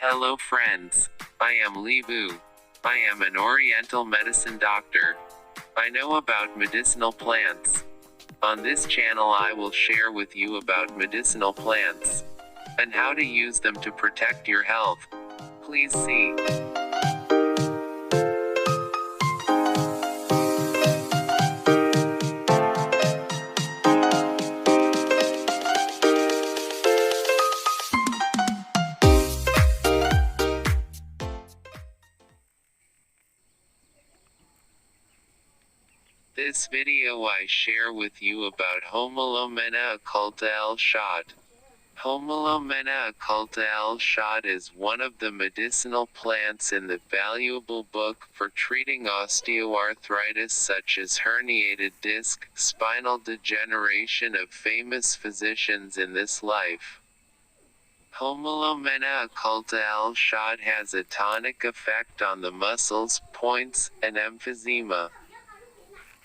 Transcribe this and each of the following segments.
Hello friends. I am Li Bu. I am an Oriental medicine doctor. I know about medicinal plants. On this channel I will share with you about medicinal plants and how to use them to protect your health. Please see. This video I share with you about Homolomena occulta El Shot. Homolomena occulta El Shot is one of the medicinal plants in the valuable book for treating osteoarthritis such as herniated disc, spinal degeneration of famous physicians in this life. Homolomena occulta El Shot has a tonic effect on the muscles, points, and emphysema.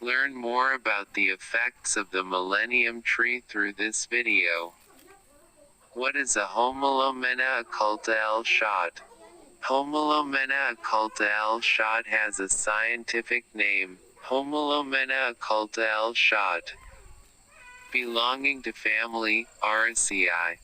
Learn more about the effects of the Millennium Tree through this video. What is a Homolomena occulta El Shot? Homolomena occulta El Shot has a scientific name, Homolomena occulta El Shot. Belonging to family, Araceae.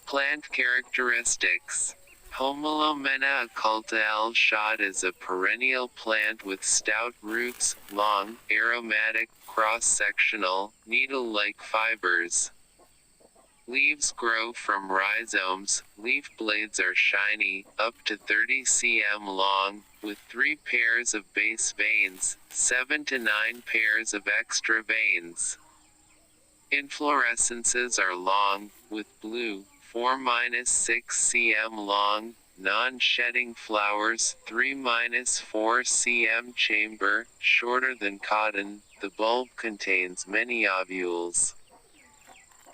Plant characteristics. Homolomena occulta El Shot is a perennial plant with stout roots, long, aromatic, cross-sectional, needle-like fibers. Leaves grow from rhizomes, leaf blades are shiny, up to 30 cm long, with 3 pairs of base veins, 7 to 9 pairs of extra veins. Inflorescences are long, with blue, 4–6 cm long, non-shedding flowers, 3–4 cm chamber, shorter than cotton. The bulb contains many ovules.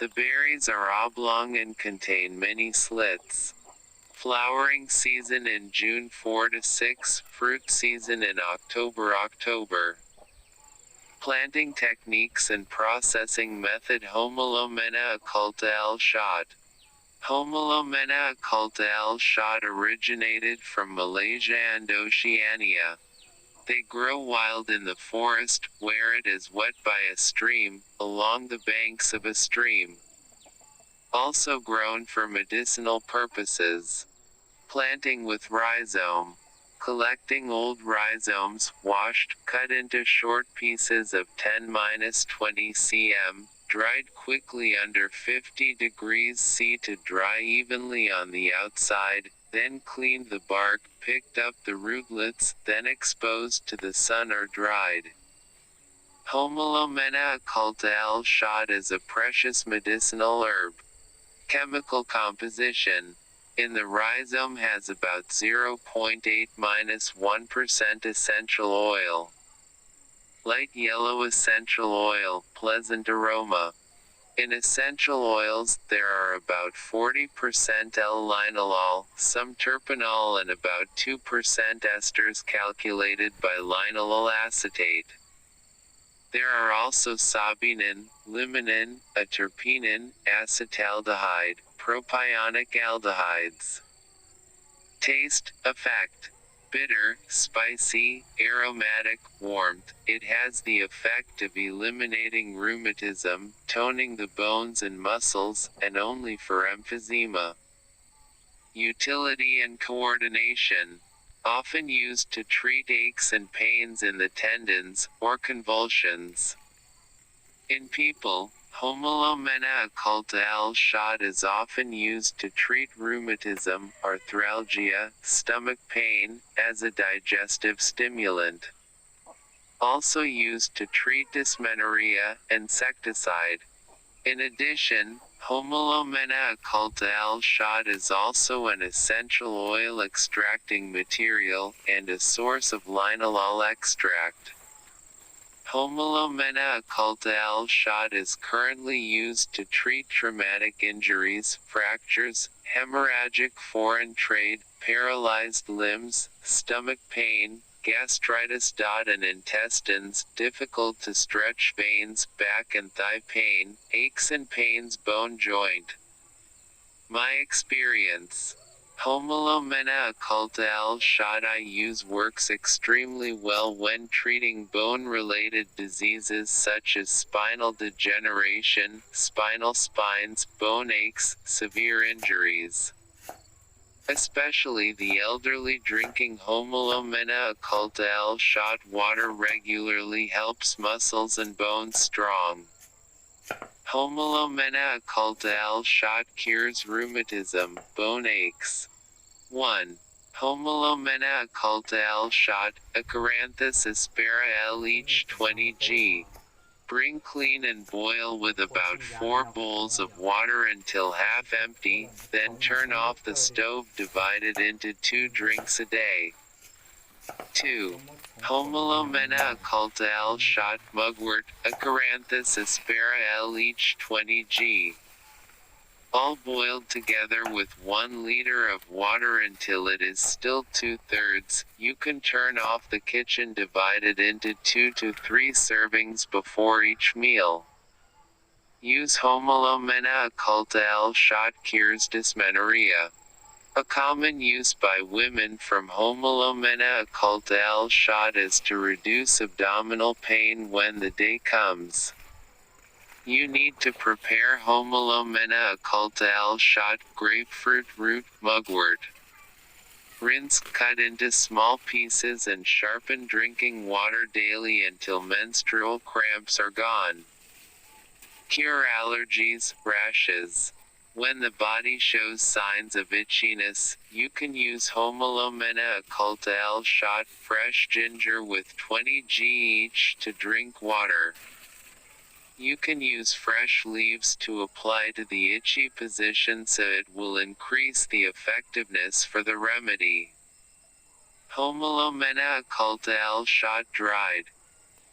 The berries are oblong and contain many slits. Flowering season in June 4 to 6, fruit season in October. Planting techniques and processing method. Homolomena occulta El Shot. Homolomena occulta El Shot originated from Malaysia and Oceania. They grow wild in the forest, where it is wet by a stream, along the banks of a stream. Also grown for medicinal purposes. Planting with rhizome. Collecting old rhizomes, washed, cut into short pieces of 10–20 cm, dried quickly under 50 degrees C to dry evenly on the outside, then cleaned the bark, picked up the rootlets, then exposed to the sun or dried. Homolomena occulta El Shot is a precious medicinal herb. Chemical composition. In the rhizome has about 0.8–1% essential oil. Light yellow essential oil, pleasant aroma. In essential oils, there are about 40% L-linalool, some terpenol and about 2% esters calculated by linalool acetate. There are also saponin, limonene, a terpenin, acetaldehyde, propionic aldehydes. Taste, effect. Bitter, spicy, aromatic, warmth. It has the effect of eliminating rheumatism, toning the bones and muscles, and only for emphysema. Utility and coordination. Often used to treat aches and pains in the tendons, or convulsions. In people, Homolomena occulta El Shot is often used to treat rheumatism, arthralgia, stomach pain, as a digestive stimulant. Also used to treat dysmenorrhea, insecticide. In addition, Homolomena occulta El Shot is also an essential oil extracting material, and a source of linalool extract. Homolomena occulta El Shot is currently used to treat traumatic injuries, fractures, hemorrhagic foreign trade, paralyzed limbs, stomach pain, gastritis. And intestines, difficult to stretch veins, back and thigh pain, aches and pains, bone joint. My experience. Homolomena occulta L. Shadai use works extremely well when treating bone-related diseases such as spinal degeneration, spinal spines, bone aches, severe injuries. Especially the elderly drinking Homolomena occulta L. Shot water regularly helps muscles and bones strong. Homolomena occulta L. Shot cures rheumatism, bone aches. 1. Homolomena occulta L. Shot, Acaranthus aspera L. each 20 g. Bring clean and boil with about 4 bowls of water until half empty, then turn off the stove. Divided into 2 drinks a day. 2. Homolomena occulta L. Shot mugwort, Acaranthus aspera L. each 20 g. All boiled together with 1 liter of water until it is still 2/3. You can turn off the kitchen. Divided into 2 to 3 servings before each meal. Use Homolomena occulta L. Shot cures dysmenorrhea. A common use by women from Homolomena occulta L. Shot is to reduce abdominal pain when the day comes. You need to prepare Homolomena occulta L. Shot, grapefruit root, mugwort. Rinse, cut into small pieces and sharpen drinking water daily until menstrual cramps are gone. Cure allergies, rashes. When the body shows signs of itchiness, you can use Homolomena occulta L. Shot, fresh ginger with 20 g each to drink water. You can use fresh leaves to apply to the itchy position so it will increase the effectiveness for the remedy. Homolomena occulta L. Shot dried.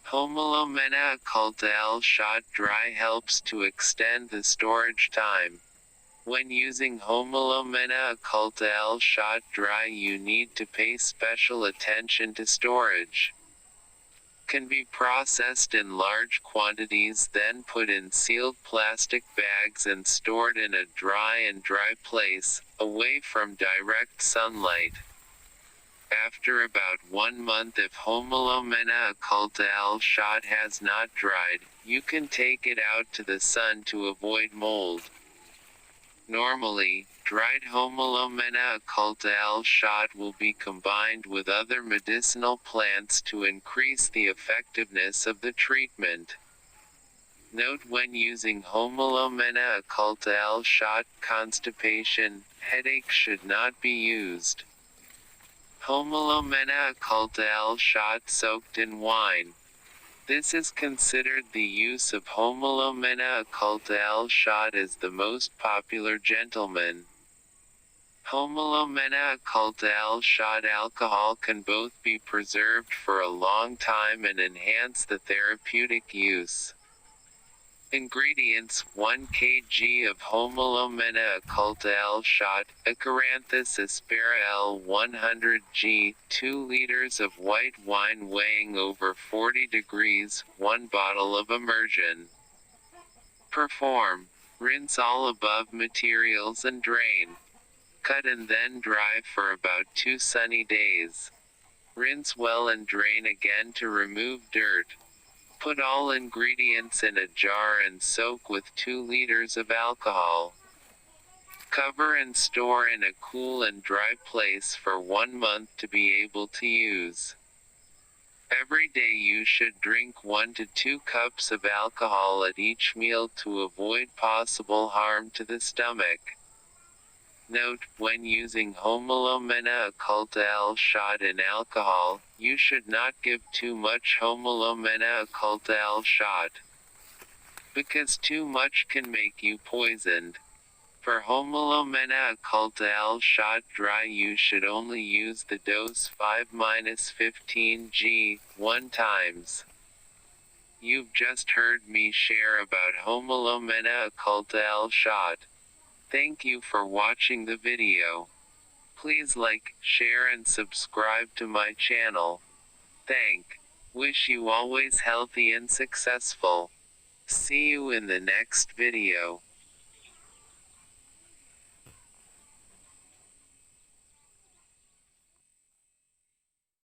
Homolomena occulta L. Shot dry helps to extend the storage time. When using Homolomena occulta L. Shot dry, you need to pay special attention to storage. Can be processed in large quantities, then put in sealed plastic bags and stored in a dry place, away from direct sunlight. After about 1 month, if Homolomena occulta L. Shot has not dried, you can take it out to the sun to avoid mold. Normally, dried Homolomena occulta L. Shot will be combined with other medicinal plants to increase the effectiveness of the treatment. Note: when using Homolomena occulta L. Shot, constipation, headache should not be used. Homolomena occulta L. Shot soaked in wine. This is considered the use of Homolomena occulta L. Shot as the most popular gentleman. Homolomena occulta L. Shot alcohol can both be preserved for a long time and enhance the therapeutic use. Ingredients: 1 kg of Homolomena occulta L. Shot, Acaranthus aspera L. 100 g, 2 liters of white wine weighing over 40 degrees, 1 bottle of immersion. Perform. Rinse all above materials and drain. Cut and then dry for about 2 sunny days. Rinse well and drain again to remove dirt. Put all ingredients in a jar and soak with 2 liters of alcohol. Cover and store in a cool and dry place for 1 month to be able to use. Every day you should drink 1 to 2 cups of alcohol at each meal to avoid possible harm to the stomach. Note: when using Homolomena occulta L. Shot in alcohol, you should not give too much Homolomena occulta L. Shot, because too much can make you poisoned. For Homolomena occulta L. Shot dry, you should only use the dose 5-15 g, 1 times. You've just heard me share about Homolomena occulta L. Shot. Thank you for watching the video. Please like, share and subscribe to my channel. Wish you always healthy and successful. See you in the next video.